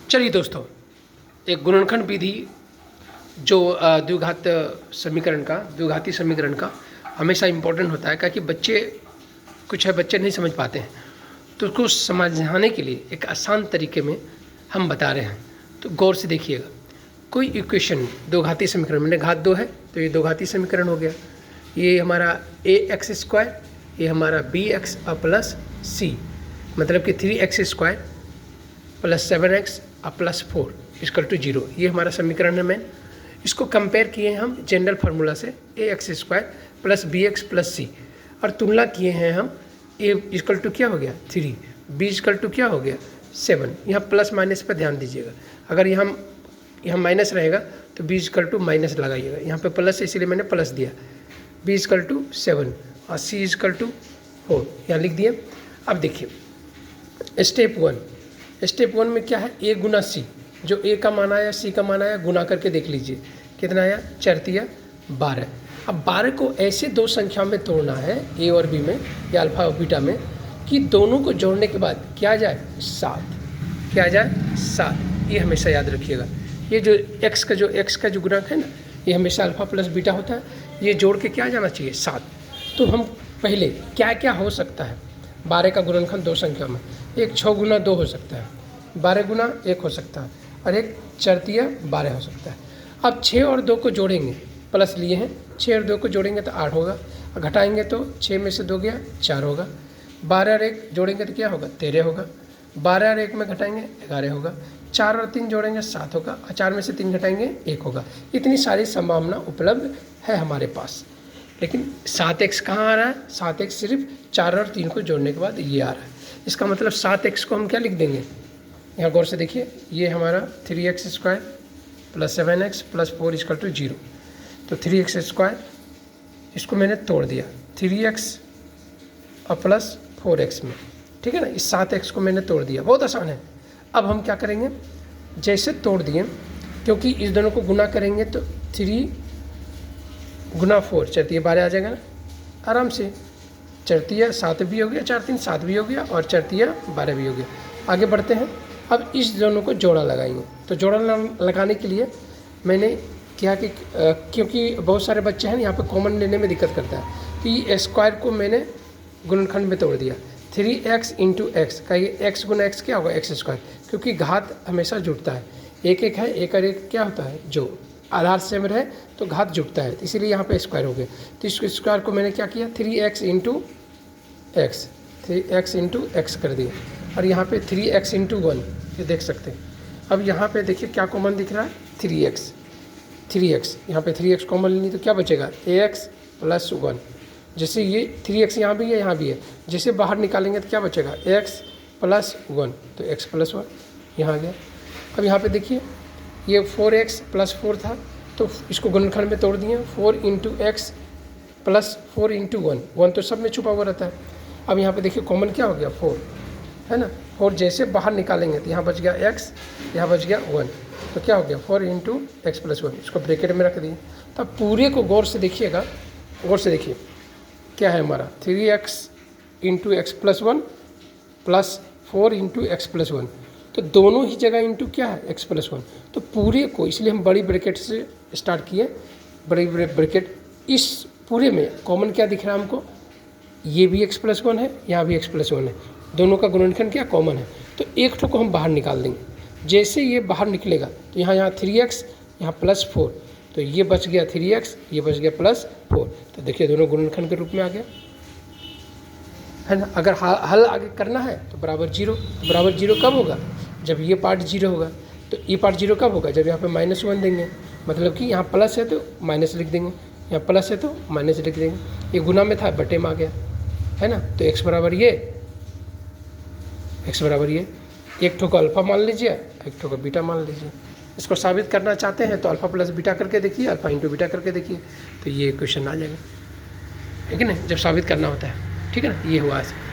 चलिए दोस्तों, एक गुणनखंड विधि जो द्विघाती समीकरण का हमेशा इम्पोर्टेंट होता है, क्योंकि बच्चे नहीं समझ पाते हैं, तो उसको समझाने के लिए एक आसान तरीके में हम बता रहे हैं। तो गौर से देखिएगा, कोई इक्वेशन द्विघाती समीकरण, मैंने घात 2 है तो ये द्विघाती समीकरण हो गया। ये हमारा ax², ये हमारा bx और प्लस c, मतलब कि 3x² प्लस 7x और प्लस 4 इक्वल टू 0। ये हमारा समीकरण है मेन। इसको कंपेयर किए हैं हम जनरल फार्मूला से ax² plus bx plus c, और तुलना किए हैं हम a इक्वल टू क्या हो गया 3, b इक्वल टू क्या हो गया 7। यहाँ प्लस माइनस पर ध्यान दीजिएगा, अगर यहाँ माइनस रहेगा तो b इक्वल टू माइनस लगाइएगा, यहाँ पे प्लस है इसीलिए मैंने प्लस दिया। b इक्वल टू 7 और c इक्वल टू 4 यहाँ लिख दिए। अब देखिए स्टेप वन में क्या है, a गुना c, जो a का मान आया c का मान आया गुना करके देख लीजिए कितना आया 4 12। अब 12 को ऐसे दो संख्या में तोड़ना है a और b में या अल्फा और बीटा में, कि दोनों को जोड़ने के बाद क्या आ जाए 7, क्या आ जाए 7। ये हमेशा याद रखिएगा। ये जो x का जो गुणक है ना, ये हमेशा अल्फा प्लस बीटा होता है, ये जोड़ के क्या आ जाना चाहिए 7। तो हम पहले क्या क्या हो सकता है 12 का गुणनखंड दो संख्या में, एक 6 गुना 2 हो सकता है, 12 गुना 1 हो सकता है, और एक 4 12 हो सकता है। अब 6 और 2 को जोड़ेंगे, प्लस लिए हैं, 6 और 2 को जोड़ेंगे तो 8 होगा, और घटाएंगे तो 6 में से 2 गया 4 होगा, 12 और 1 जोड़ेंगे तो क्या होगा 13 होगा, 12 और 1 में घटाएंगे 11 होगा, 4 और 3 जोड़ेंगे 7 होगा, और 4 में से 3 घटाएंगे 1 होगा। इतनी सारी संभावना उपलब्ध है हमारे पास। लेकिन 7x कहाँ आ रहा है, 7x सिर्फ 4 और 3 को जोड़ने के बाद ये आ रहा है। इसका मतलब 7x को हम क्या लिख देंगे, यहाँ गौर से देखिए, ये हमारा 3x² plus 7x plus 4 equal to 0। तो 3x² इसको मैंने तोड़ दिया 3x और प्लस 4x में, ठीक है ना। इस 7x को मैंने तोड़ दिया, बहुत आसान है। अब हम क्या करेंगे, जैसे तोड़ दिए, क्योंकि इस दोनों को गुना करेंगे तो 3 गुना 4 4 12 आ जाएगा ना आराम से। 4 7 भी हो गया, 4 3 7 भी हो गया, और 4 12 भी हो गया। आगे बढ़ते हैं। अब इस दोनों को जोड़ा लगाएंगे, तो जोड़ा लगाने के लिए मैंने क्या कि क्योंकि बहुत सारे बच्चे हैं यहाँ पे कॉमन लेने में दिक्कत करता है, तो ये स्क्वायर को मैंने गुणनखंड में तोड़ दिया। 3x इंटू एक्स का ये x गुना x क्या होगा x², क्योंकि घात हमेशा जुड़ता है, एक एक है, एक और एक क्या होता है, जो आधार सेम रहे तो घात जुड़ता है, इसीलिए यहाँ पे स्क्वायर हो गया। तो इस स्क्वायर को मैंने क्या किया 3x इंटू एक्स कर दिया, और यहाँ पे 3x इंटू 1 ये देख सकते हैं। अब यहाँ पे देखिए क्या कॉमन दिख रहा है 3x, यहाँ पे 3x कॉमन लेनी तो क्या बचेगा ax प्लस 1। जैसे ये 3x यहाँ भी है, यहाँ भी है, जैसे बाहर निकालेंगे तो क्या बचेगा x प्लस 1, तो x प्लस 1 यहाँ आ गया। अब यहाँ पे देखिए ये 4x प्लस 4 था, तो इसको गुणनखंड में तोड़ दिए 4 इंटू एक्स प्लस 4 इंटू 1 तो सब में छुपा हुआ रहता है। अब यहाँ पे देखिए कॉमन क्या हो गया 4 है ना, 4 जैसे बाहर निकालेंगे तो यहाँ बच गया x, यहाँ बच गया 1, तो क्या हो गया 4 इंटू एक्स प्लस 1, इसको ब्रैकेट में रख दिए। तब पूरे को गौर से देखिएगा, गौर से देखिए क्या है हमारा 3x into x plus 1 plus 4 into x plus 1, तो दोनों ही जगह इंटू क्या है x प्लस 1। तो पूरे को इसलिए हम बड़ी ब्रैकेट से स्टार्ट किए, बड़ी ब्रैकेट। इस पूरे में कॉमन क्या दिख रहा है हमको, ये भी x प्लस 1 है, यहाँ भी x प्लस 1 है, दोनों का गुणनखंड क्या कॉमन है। तो एक ठो को हम बाहर निकाल देंगे, जैसे ये बाहर निकलेगा तो यहाँ 3x, यहाँ प्लस 4, तो ये बच गया 3x, ये बच गया प्लस 4, तो देखिए दोनों गुणनखंड के रूप में आ गया है ना। अगर हल आगे करना है तो बराबर 0, तो बराबर 0 कब होगा, जब ये पार्ट 0 होगा। तो ये पार्ट 0 कब होगा, जब यहाँ पे -1 देंगे, मतलब कि यहाँ प्लस है तो माइनस लिख देंगे, यहाँ प्लस है तो माइनस लिख देंगे। ये गुना में था, बटे में आ गया है ना। तो x बराबर ये, एक ठो को अल्फ़ा मान लीजिए, एक ठो को बीटा मान लीजिए। इसको साबित करना चाहते हैं तो अल्फ़ा प्लस बीटा करके देखिए, अल्फ़ा इंटू बीटा करके देखिए, तो ये क्वेश्चन आ जाएगा, ठीक है ना, जब साबित करना होता है, ठीक है ना। ये हुआ ऐसे।